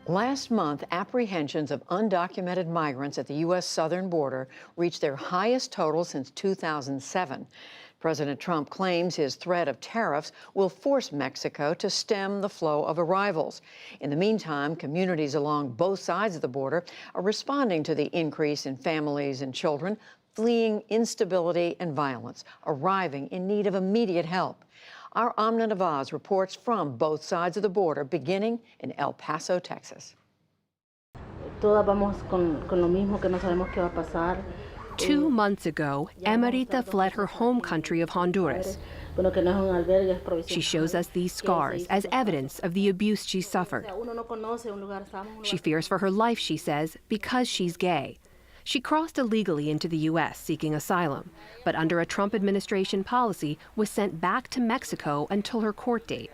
Last month, apprehensions of undocumented migrants at the U.S. southern border reached their highest total since 2007. President Trump claims his threat of tariffs will force Mexico to stem the flow of arrivals. In the meantime, communities along both sides of the border are responding to the increase in families and children fleeing instability and violence, arriving in need of immediate help. Our Amna Nawaz reports from both sides of the border, beginning in El Paso, Texas. Todas vamos con lo mismo, que no sabemos qué va a pasar. 2 months ago, Emerita fled her home country of Honduras. She shows us these scars as evidence of the abuse she suffered. She fears for her life, she says, because she's gay. She crossed illegally into the U.S. seeking asylum, but under a Trump administration policy was sent back to Mexico until her court date.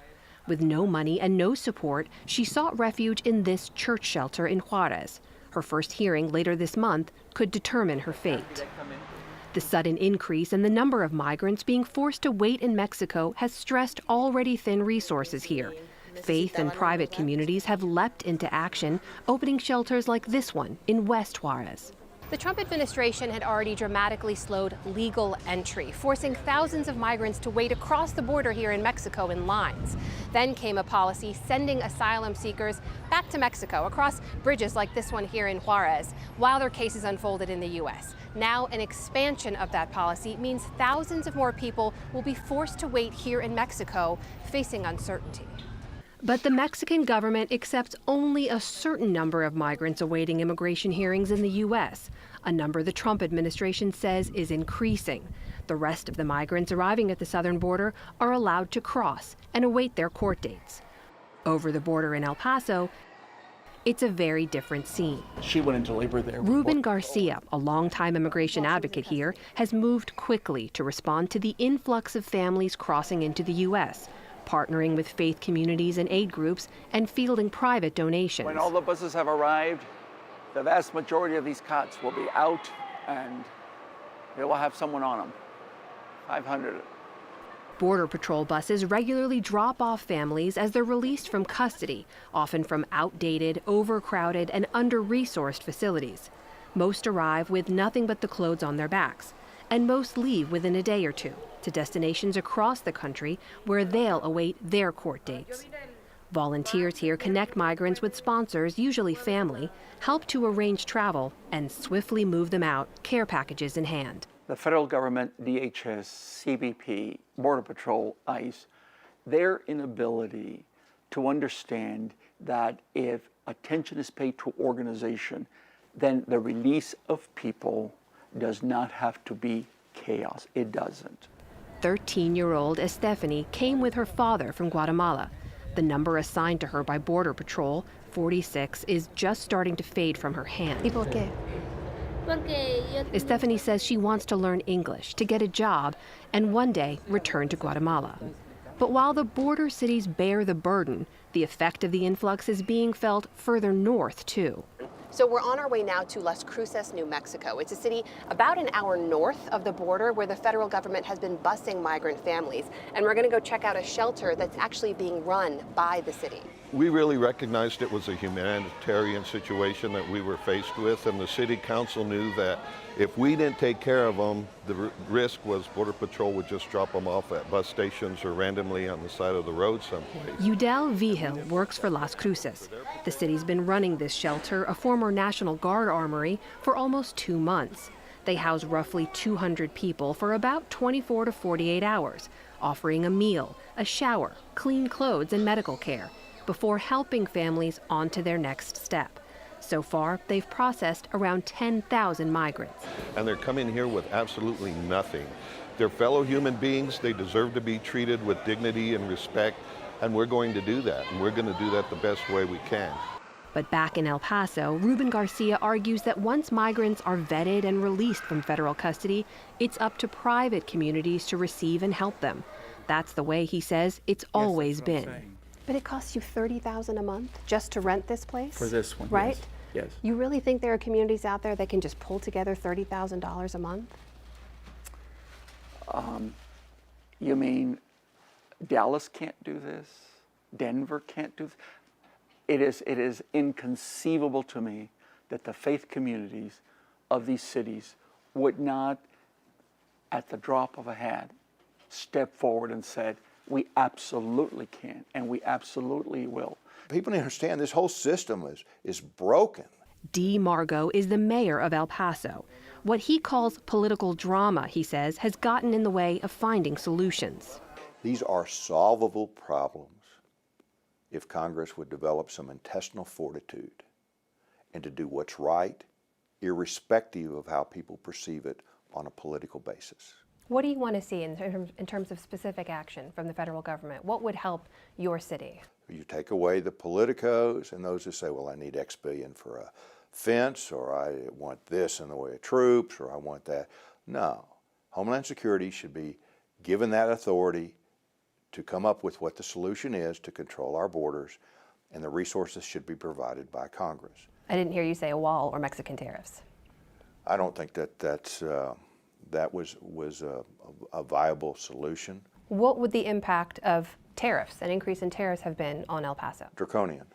With no money and no support, she sought refuge in this church shelter in Juarez. Her first hearing later this month could determine her fate. The sudden increase in the number of migrants being forced to wait in Mexico has stressed already thin resources here. Faith and private communities have leapt into action, opening shelters like this one in West Juarez. The Trump administration had already dramatically slowed legal entry, forcing thousands of migrants to wait across the border here in Mexico in lines. Then came a policy sending asylum seekers back to Mexico across bridges like this one here in Juarez, while their cases unfolded in the U.S. Now, an expansion of that policy means thousands of more people will be forced to wait here in Mexico, facing uncertainty. But the Mexican government accepts only a certain number of migrants awaiting immigration hearings in the U.S., a number the Trump administration says is increasing. The rest of the migrants arriving at the southern border are allowed to cross and await their court dates. Over the border in El Paso, it's a very different scene. She went into labor there. Ruben Garcia, a longtime immigration advocate here, has moved quickly to respond to the influx of families crossing into the U.S., partnering with faith communities and aid groups and fielding private donations. When all the buses have arrived, the vast majority of these cots will be out and they will have someone on them. 500. Border Patrol buses regularly drop off families as they're released from custody, often from outdated, overcrowded, and under-resourced facilities. Most arrive with nothing but the clothes on their backs, and most leave within a day or two to destinations across the country where they'll await their court dates. Volunteers here connect migrants with sponsors, usually family, help to arrange travel, and swiftly move them out, care packages in hand. The federal government, DHS, CBP, Border Patrol, ICE, their inability to understand that if attention is paid to organization, then the release of people does not have to be chaos. It doesn't. 13-year-old Estefany came with her father from Guatemala. The number assigned to her by Border Patrol, 46, is just starting to fade from her hand. ¿Y por qué? Estefany says she wants to learn English, to get a job, and one day return to Guatemala. But while the border cities bear the burden, the effect of the influx is being felt further north, too. So we're on our way now to Las Cruces, New Mexico. It's a city about an hour north of the border where the federal government has been busing migrant families. And we're going to go check out a shelter that's actually being run by the city. We really recognized it was a humanitarian situation that we were faced with, and the city council knew that if we didn't take care of them, the risk was Border Patrol would just drop them off at bus stations or randomly on the side of the road someplace. Udell Vigil works for Las Cruces. The city's been running this shelter, a former National Guard armory, for almost 2 months. They house roughly 200 people for about 24 to 48 hours, offering a meal, a shower, clean clothes, and medical care, before helping families on to their next step. So far, they've processed around 10,000 migrants. And they're coming here with absolutely nothing. They're fellow human beings. They deserve to be treated with dignity and respect, and we're going to do that, and we're going to do that the best way we can. But back in El Paso, Ruben Garcia argues that once migrants are vetted and released from federal custody, it's up to private communities to receive and help them. That's the way, he says, it's always been. But it costs you $30,000 a month just to rent this place? For this one, right? Yes. You really think there are communities out there that can just pull together $30,000 a month? You mean Dallas can't do this? Denver can't do this? It is inconceivable to me that the faith communities of these cities would not, at the drop of a hat, step forward and said, we absolutely can and we absolutely will. People need to understand this whole system is broken. Dee Margo is the mayor of El Paso. What he calls political drama, he says, has gotten in the way of finding solutions. These are solvable problems if Congress would develop some intestinal fortitude and to do what's right, irrespective of how people perceive it on a political basis. What do you want to see in terms of specific action from the federal government? What would help your city? You take away the politicos and those who say, well, I need X billion for a fence, or I want this in the way of troops, or I want that. No. Homeland Security should be given that authority to come up with what the solution is to control our borders, and the resources should be provided by Congress. I didn't hear you say a wall or Mexican tariffs. I don't think that was a viable solution. What would the impact of tariffs, an increase in tariffs, have been on El Paso? Draconian.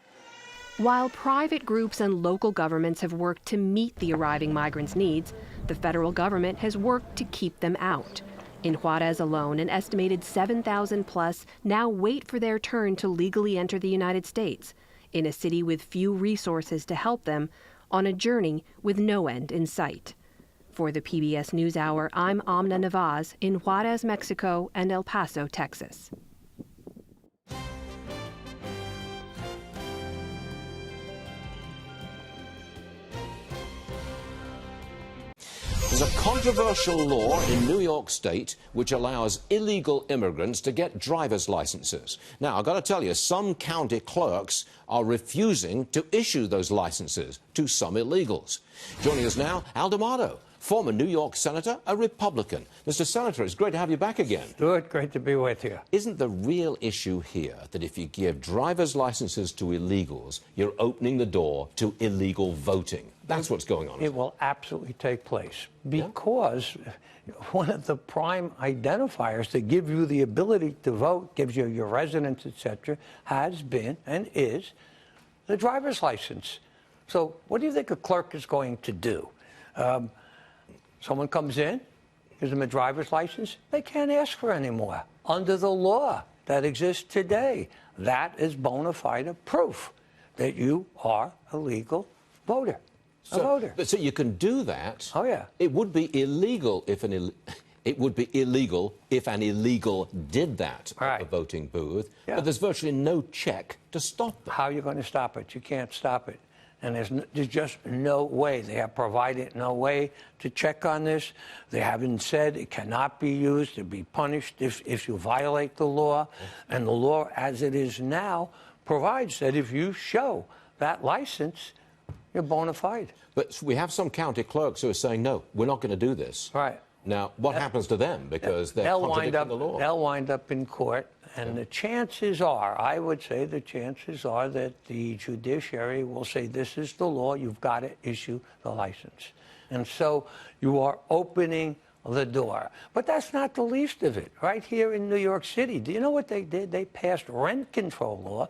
While private groups and local governments have worked to meet the arriving migrants' needs, the federal government has worked to keep them out. In Juarez alone, an estimated 7,000 plus now wait for their turn to legally enter the United States, in a city with few resources to help them, on a journey with no end in sight. For the PBS NewsHour, I'm Amna Navaz in Juarez, Mexico, and El Paso, Texas. There's a controversial law in New York State which allows illegal immigrants to get driver's licenses. Now, I've got to tell you, some county clerks are refusing to issue those licenses to some illegals. Joining us now, Al D'Amato, former New York senator, a Republican. Mr. Senator, it's great to have you back again. Stuart, great to be with you. Isn't the real issue here that if you give driver's licenses to illegals, you're opening the door to illegal voting? That's what's going on. It will absolutely take place because one of the prime identifiers that give you the ability to vote, gives you your residence, etc., has been and is the driver's license. So what do you think a clerk is going to do? Someone comes in, gives them a driver's license, they can't ask for any more. Under the law that exists today, that is bona fide proof that you are a legal voter. So you can do that. Oh yeah. It would be illegal if an illegal did that at the voting booth. Yeah. But there's virtually no check to stop them. How are you going to stop it? You can't stop it. And there's just no way. They have provided no way to check on this. They haven't said it cannot be used to be punished if you violate the law. And the law, as it is now, provides that if you show that license, you're bona fide. But we have some county clerks who are saying, no, we're not going to do this. Right. Now, what happens to them? Because they're contradicting the law. They'll wind up in court. And the chances are, I would say the chances are that the judiciary will say, this is the law, you've got to issue the license. And so you are opening the door. But that's not the least of it. Right here in New York City, do you know what they did? They passed rent control law,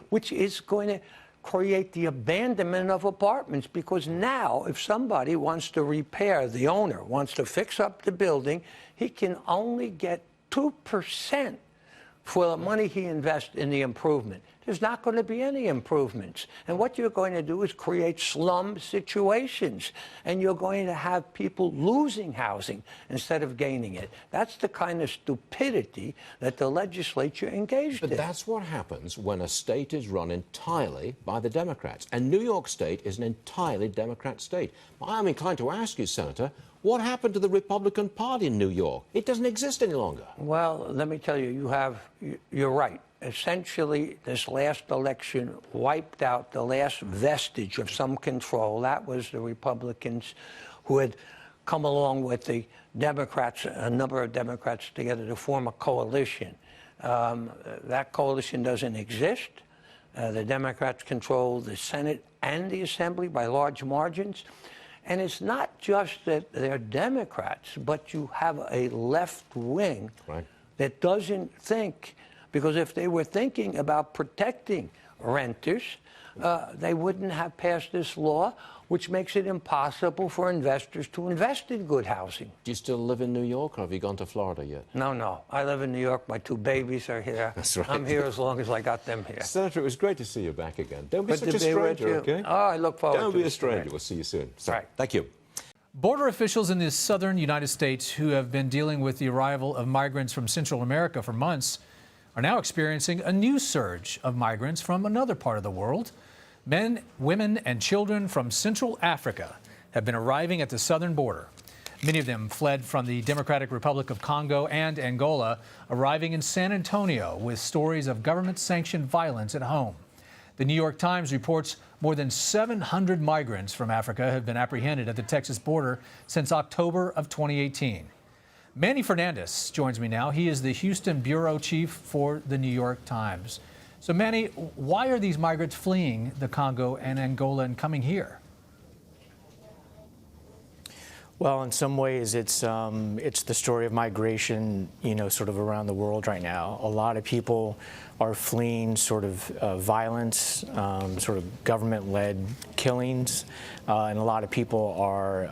which is going to create the abandonment of apartments, because now if somebody wants to repair, the owner wants to fix up the building, he can only get 2% for the money he invests in the improvement. There's not going to be any improvements. And what you're going to do is create slum situations. And you're going to have people losing housing instead of gaining it. That's the kind of stupidity that the legislature engaged in. But that's what happens when a state is run entirely by the Democrats. And New York State is an entirely Democrat state. I'm inclined to ask you, Senator, what happened to the Republican Party in New York? It doesn't exist any longer. Well, let me tell you, you're right. Essentially, this last election wiped out the last vestige of some control. That was the Republicans who had come along with the Democrats, a number of Democrats together to form a coalition. That coalition doesn't exist. The Democrats control the Senate and the Assembly by large margins. And it's not just that they're Democrats, but you have a left wing that doesn't think, because if they were thinking about protecting renters, they wouldn't have passed this law, which makes it impossible for investors to invest in good housing. Do you still live in New York, or have you gone to Florida yet? No. I live in New York. My 2 babies are here. That's right. I'm here as long as I got them here. Senator, it was great to see you back again. Don't be Good such to a be with stranger, you. okay? Oh, I look forward to it. Don't be a stranger. We'll see you soon. So, Right. Thank you. Border officials in the southern United States who have been dealing with the arrival of migrants from Central America for months are now experiencing a new surge of migrants from another part of the world. Men, women, and children from Central Africa have been arriving at the southern border. Many of them fled from the Democratic Republic of Congo and Angola, arriving in San Antonio with stories of government-sanctioned violence at home. The New York Times reports more than 700 migrants from Africa have been apprehended at the Texas border since October of 2018. Manny Fernandez joins me now. He is the Houston bureau chief for the New York Times. So, Manny, why are these migrants fleeing the Congo and Angola and coming here? Well, in some ways, it's the story of migration, sort of around the world right now. A lot of people are fleeing sort of violence, sort of government-led killings, and a lot of people are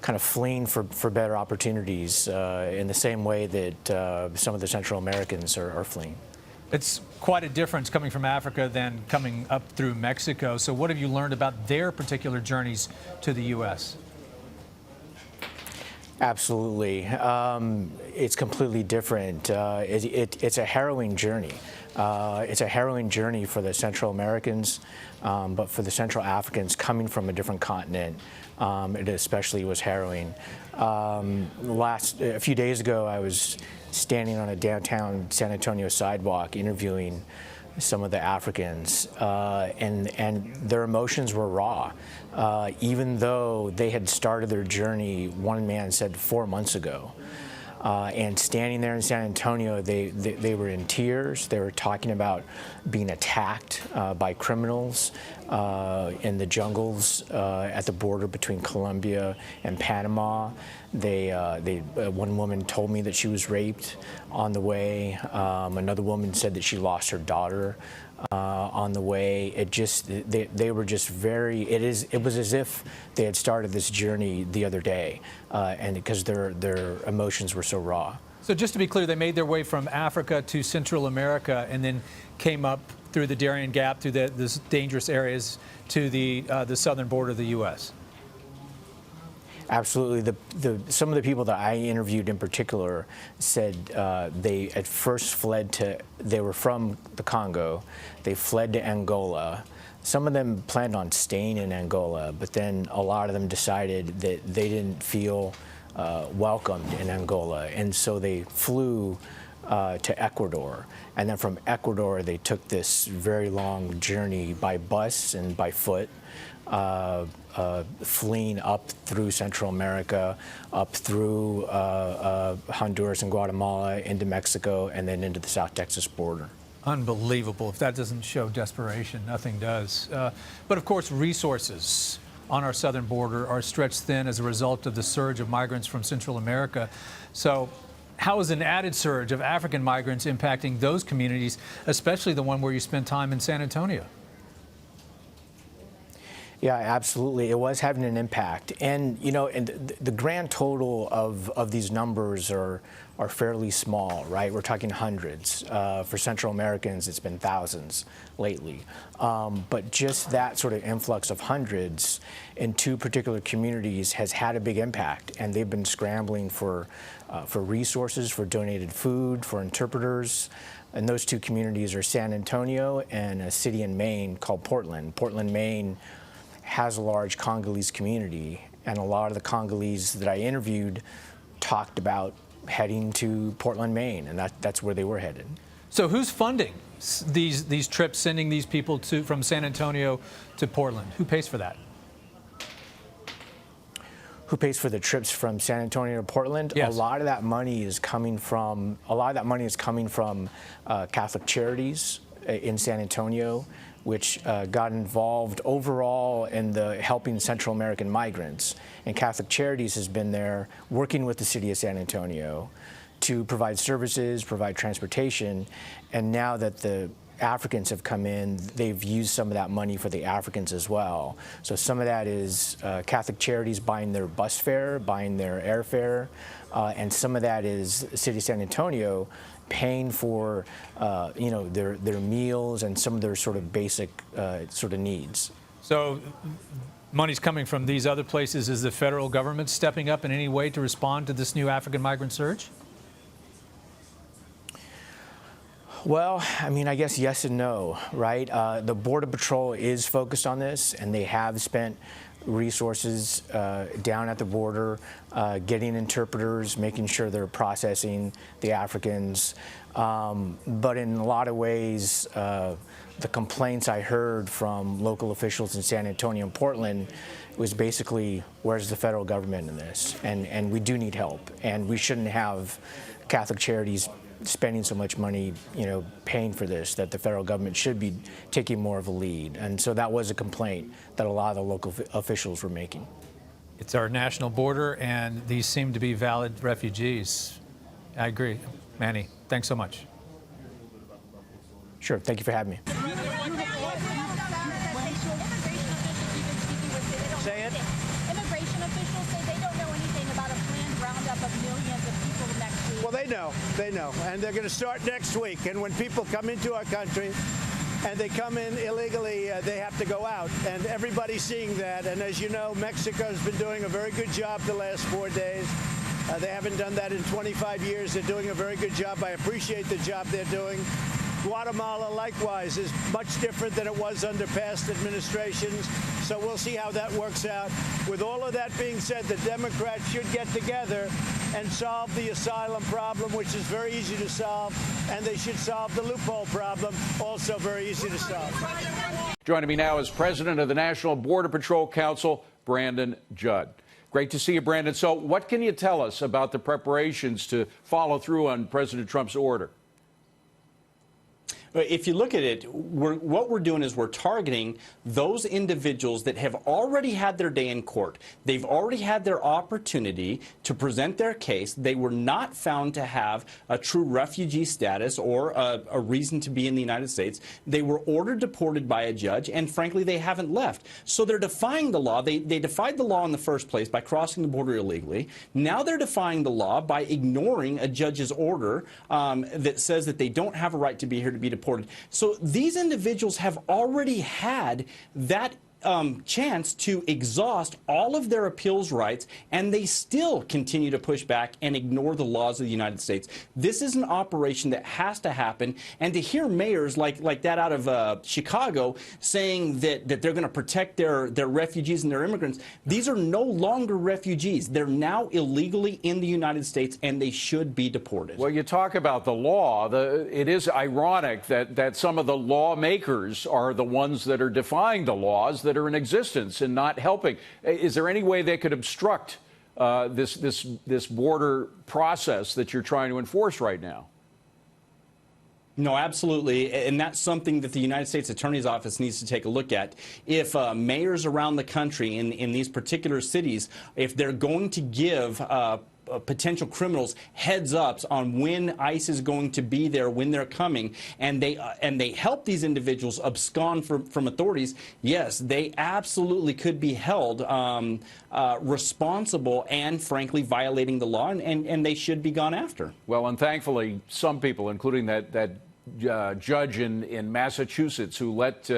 kind of fleeing for better opportunities in the same way that some of the Central Americans are fleeing. It's quite a difference coming from Africa than coming up through Mexico. So what have you learned about their particular journeys to the U.S.? Absolutely. It's completely different. It's a harrowing journey. It's a harrowing journey for the Central Americans, but for the Central Africans coming from a different continent, it especially was harrowing. A few days ago, I was standing on a downtown San Antonio sidewalk interviewing some of the Africans, and their emotions were raw. Even though they had started their journey, one man said 4 months ago. And standing there in San Antonio, they were in tears. They were talking about being attacked by criminals in the jungles at the border between Colombia and Panama. One woman told me that she was raped on the way. Another woman said that she lost her daughter on the way. They were just very. It was as if they had started this journey the other day, and because their emotions were so raw. So just to be clear, they made their way from Africa to Central America and then came up through the Darien Gap, through these dangerous areas to the southern border of the U.S. Absolutely. Some of the people that I interviewed in particular said they at first they were from the Congo, they fled to Angola. Some of them planned on staying in Angola, but then a lot of them decided that they didn't feel welcomed in Angola, and so they flew to Ecuador. And then from Ecuador, they took this very long journey by bus and by foot, fleeing up through Central America, up through Honduras and Guatemala, into Mexico, and then into the South Texas border. Unbelievable. If that doesn't show desperation, nothing does. But of course, resources on our southern border are stretched thin as a result of the surge of migrants from Central America. So how is an added surge of African migrants impacting those communities, especially the one where you spent time in San Antonio? Yeah, absolutely. It was having an impact. And, and the grand total of these numbers are fairly small, right? We're talking hundreds. For Central Americans, it's been thousands lately. But just that sort of influx of hundreds in two particular communities has had a big impact. And they've been scrambling for resources, for donated food, for interpreters. And those two communities are San Antonio and a city in Maine called Portland. Portland, Maine has a large Congolese community, and a lot of the Congolese that I interviewed talked about heading to Portland, Maine, and that's where they were headed. So who's funding these trips, sending these people from San Antonio to Portland? Who pays for that? Who pays for the trips from San Antonio to Portland? Yes. A lot of that money is coming from Catholic Charities in San Antonio, which got involved overall in the helping Central American migrants. And Catholic Charities has been there working with the city of San Antonio to provide services, provide transportation. And now that the Africans have come in, they've used some of that money for the Africans as well. So some of that is Catholic Charities buying their bus fare, buying their airfare, and some of that is the City of San Antonio paying for their meals and some of their sort of basic sort of needs. So money's coming from these other places. Is the federal government stepping up in any way to respond to this new African migrant surge? Well, I mean, I guess yes and no, right? The Border Patrol is focused on this, and they have spent resources down at the border, getting interpreters, making sure they're processing the Africans. But in a lot of ways, the complaints I heard from local officials in San Antonio and Portland was basically, where's the federal government in this? And we do need help, and we shouldn't have Catholic Charities spending so much money, paying for this, that the federal government should be taking more of a lead. And so that was a complaint that a lot of the local officials were making. It's our national border, and these seem to be valid refugees. I agree. Manny, thanks so much. Sure. Thank you for having me. Say it. Immigration officials say they don't know anything about a planned roundup of millions of people next week. Well, they know, and they're going to start next week. And when people come into our country and they come in illegally, they have to go out. And everybody's seeing that. And as you know, Mexico's been doing a very good job the last 4 days. They haven't done that in 25 years. They're doing a very good job. I appreciate the job they're doing. Guatemala, likewise, is much different than it was under past administrations. So we'll see how that works out. With all of that being said, the Democrats should get together and solve the asylum problem, which is very easy to solve, and they should solve the loophole problem, also very easy to solve. Joining me now is President of the National Border Patrol Council, Brandon Judd. Great to see you, Brandon. So what can you tell us about the preparations to follow through on President Trump's order? If you look at it, what we're doing is we're targeting those individuals that have already had their day in court. They've already had their opportunity to present their case. They were not found to have a true refugee status or a reason to be in the United States. They were ordered deported by a judge, and frankly, they haven't left. So they're defying the law. They defied the law in the first place by crossing the border illegally. Now they're defying the law by ignoring a judge's order that says that they don't have a right to be here to be deported. So these individuals have already had that chance to exhaust all of their appeals rights, and they still continue to push back and ignore the laws of the United States. This is an operation that has to happen, and to hear mayors like that out of Chicago saying that they're going to protect their refugees and their immigrants, these are no longer refugees. They're now illegally in the United States, and they should be deported. Well, you talk about the law. It is ironic that some of the lawmakers are the ones that are defying the laws that are in existence and not helping. Is there any way they could obstruct this border process that you're trying to enforce right now? No, absolutely. And that's something that the United States Attorney's Office needs to take a look at. If mayors around the country in these particular cities, if they're going to give potential criminals heads ups on when ICE is going to be there, when they're coming, and they help these individuals abscond from authorities, yes, they absolutely could be held responsible and, frankly, violating the law, and they should be gone after. Well, and thankfully, some people, including that judge in Massachusetts who let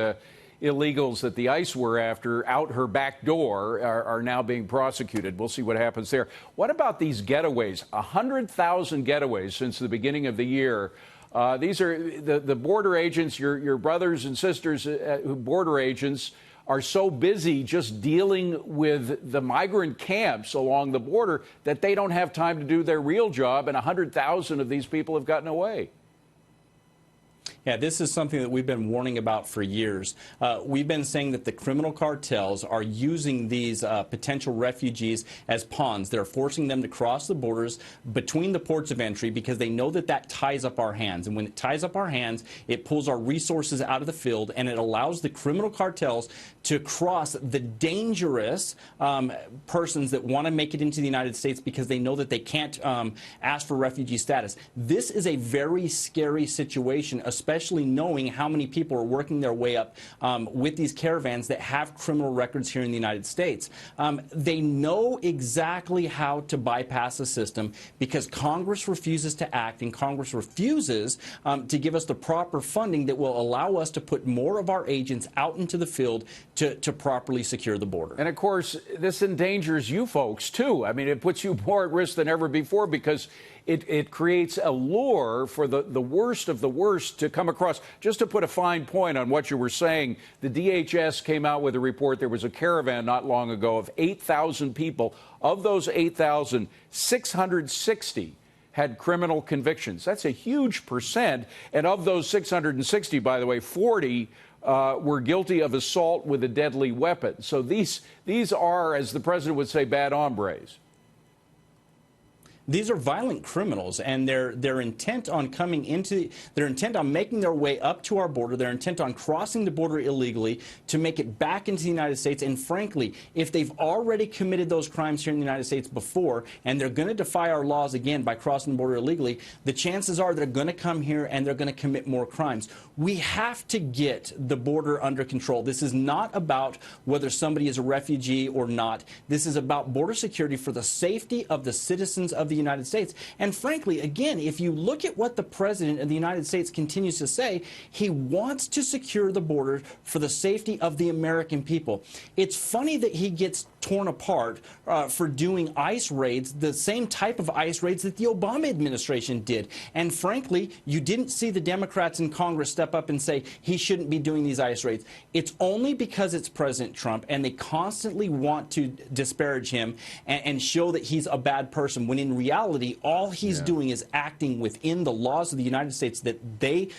illegals that the ICE were after out her back door are now being prosecuted. We'll see what happens there. What about these getaways? 100,000 getaways since the beginning of the year. These are the border agents, your brothers and sisters, border agents, are so busy just dealing with the migrant camps along the border that they don't have time to do their real job, and 100,000 of these people have gotten away. Yeah, this is something that we've been warning about for years. We've been saying that the criminal cartels are using these potential refugees as pawns. They're forcing them to cross the borders between the ports of entry because they know that ties up our hands. And when it ties up our hands, it pulls our resources out of the field, and it allows the criminal cartels to cross the dangerous persons that want to make it into the United States because they know that they can't ask for refugee status. This is a very scary situation, especially especially knowing how many people are working their way up with these caravans that have criminal records here in the United States. They know exactly how to bypass the system because Congress refuses to act, and Congress refuses to give us the proper funding that will allow us to put more of our agents out into the field to properly secure the border. And of course, this endangers you folks too. I mean, it puts you more at risk than ever before because it creates a lure for the worst of the worst to come across. Just to put a fine point on what you were saying, the DHS came out with a report. There was a caravan not long ago of 8,000 people. Of those 8,000, 660 had criminal convictions. That's a huge percent. And of those 660, by the way, 40 were guilty of assault with a deadly weapon. So these are, as the president would say, bad hombres. These are violent criminals, and they're intent on they're intent on making their way up to our border. They're intent on crossing the border illegally to make it back into the United States. And frankly, if they've already committed those crimes here in the United States before, and they're going to defy our laws again by crossing the border illegally, the chances are they're going to come here and they're going to commit more crimes. We have to get the border under control. This is not about whether somebody is a refugee or not. This is about border security for the safety of the citizens of the United States. And frankly, again, if you look at what the President of the United States continues to say, he wants to secure the border for the safety of the American people. It's funny that he gets torn apart for doing ICE raids, the same type of ICE raids that the Obama administration did. And frankly, you didn't see the Democrats in Congress step up and say he shouldn't be doing these ICE raids. It's only because it's President Trump, and they constantly want to disparage him and show that he's a bad person, when in reality, all he's doing is acting within the laws of the United States that they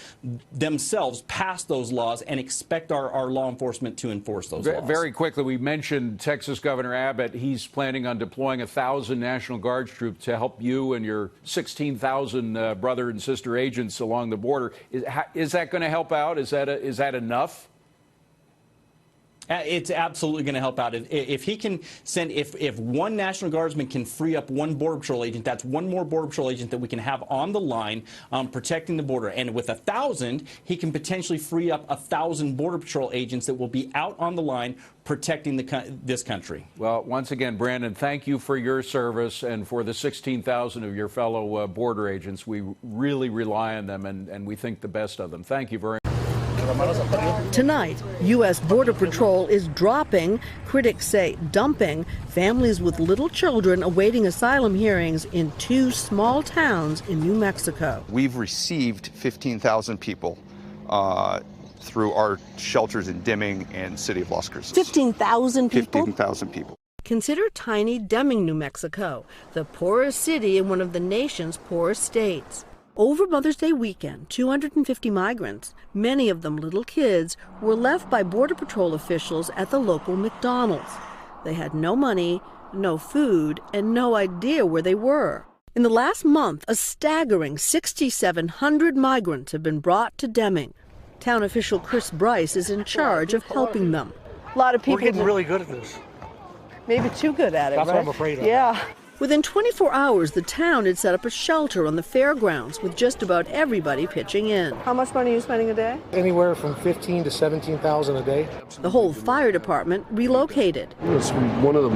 themselves passed those laws and expect our law enforcement to enforce those laws. Very quickly, we mentioned Texas Governor Abbott. He's planning on deploying 1,000 National Guard troops to help you and your 16,000 brother and sister agents along the border. Is that going to help out? Is that enough? It's absolutely going to help out. If he can send, if one National Guardsman can free up one Border Patrol agent, that's one more Border Patrol agent that we can have on the line protecting the border. And with 1,000, he can potentially free up 1,000 Border Patrol agents that will be out on the line protecting this country. Well, once again, Brandon, thank you for your service and for the 16,000 of your fellow border agents. We really rely on them, and we think the best of them. Thank you very much. Tonight, U.S. Border Patrol is dropping, critics say dumping, families with little children awaiting asylum hearings in 2 small towns in New Mexico. We've received 15,000 people through our shelters in Deming and City of Las Cruces. 15,000 people? 15,000 people. Consider tiny Deming, New Mexico, the poorest city in one of the nation's poorest states. Over Mother's Day weekend, 250 migrants, many of them little kids, were left by Border Patrol officials at the local McDonald's. They had no money, no food, and no idea where they were. In the last month, a staggering 6,700 migrants have been brought to Deming. Town official Chris Bryce is in charge of helping them. A lot of people. We're getting really good at this. Maybe too good at it, That's right? what I'm afraid of. Yeah. Within 24 hours, the town had set up a shelter on the fairgrounds with just about everybody pitching in. How much money are you spending a day? Anywhere from 15 to 17,000 a day. The whole fire department relocated. It's one of the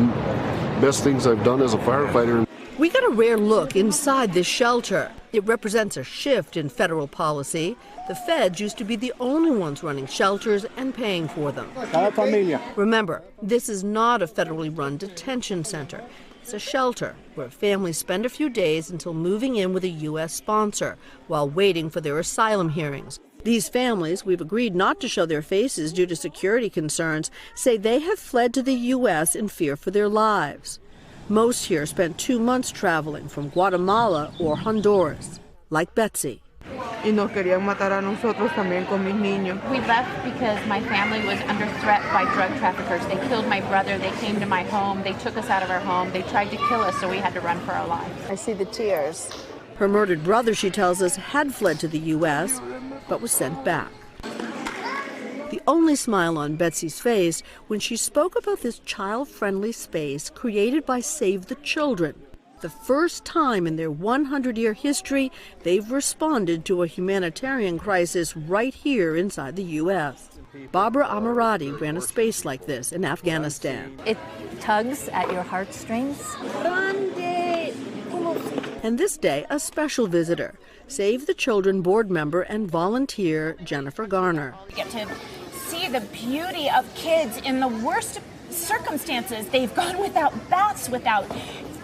best things I've done as a firefighter. We got a rare look inside this shelter. It represents a shift in federal policy. The feds used to be the only ones running shelters and paying for them. Remember, this is not a federally run detention center. It's a shelter where families spend a few days until moving in with a U.S. sponsor while waiting for their asylum hearings. These families, we've agreed not to show their faces due to security concerns, say they have fled to the U.S. in fear for their lives. Most here spent 2 months traveling from Guatemala or Honduras, like Betsy. Y nos querían matar a nosotros también con mis niños. We left because my family was under threat by drug traffickers. They killed my brother. They came to my home. They took us out of our home. They tried to kill us, so we had to run for our lives. I see the tears. Her murdered brother, she tells us, had fled to the U.S., but was sent back. The only smile on Betsy's face when she spoke about this child-friendly space created by Save the Children. The first time in their 100-year history they've responded to a humanitarian crisis right here inside the U.S. Barbara Amirati ran a space like this in Afghanistan. It tugs at your heartstrings. And this day, a special visitor, Save the Children board member and volunteer Jennifer Garner. You get to see the beauty of kids in the worst circumstances. They've gone without baths, without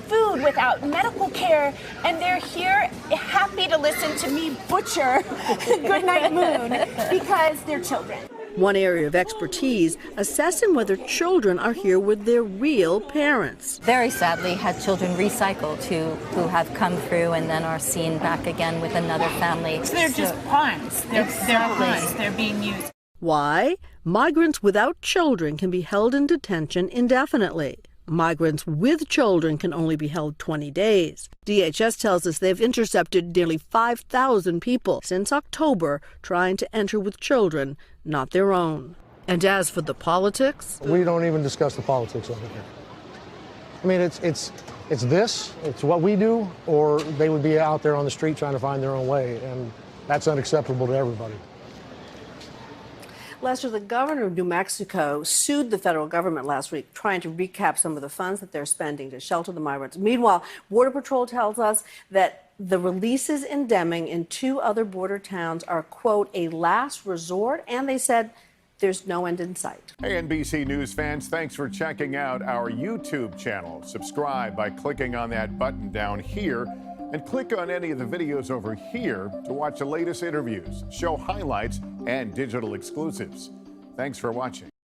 food, without medical care, and they're here happy to listen to me butcher Goodnight Moon because they're children. One area of expertise, assessing whether children are here with their real parents. Very sadly, had children recycled who have come through and then are seen back again with another family. So they're just pawns. They're pawns. They're being used. Why? Migrants without children can be held in detention indefinitely. Migrants with children can only be held 20 days. DHS tells us they've intercepted nearly 5,000 people since October trying to enter with children, not their own. And as for the politics? We don't even discuss the politics over here. I mean, it's what we do, or they would be out there on the street trying to find their own way, and that's unacceptable to everybody. Lester, the governor of New Mexico sued the federal government last week, trying to recap some of the funds that they're spending to shelter the migrants. Meanwhile, Border Patrol tells us that the releases in Deming and 2 other border towns are, quote, a last resort, and they said there's no end in sight. Hey, NBC News fans, thanks for checking out our YouTube channel. Subscribe by clicking on that button down here, and click on any of the videos over here to watch the latest interviews, show highlights, and digital exclusives. Thanks for watching.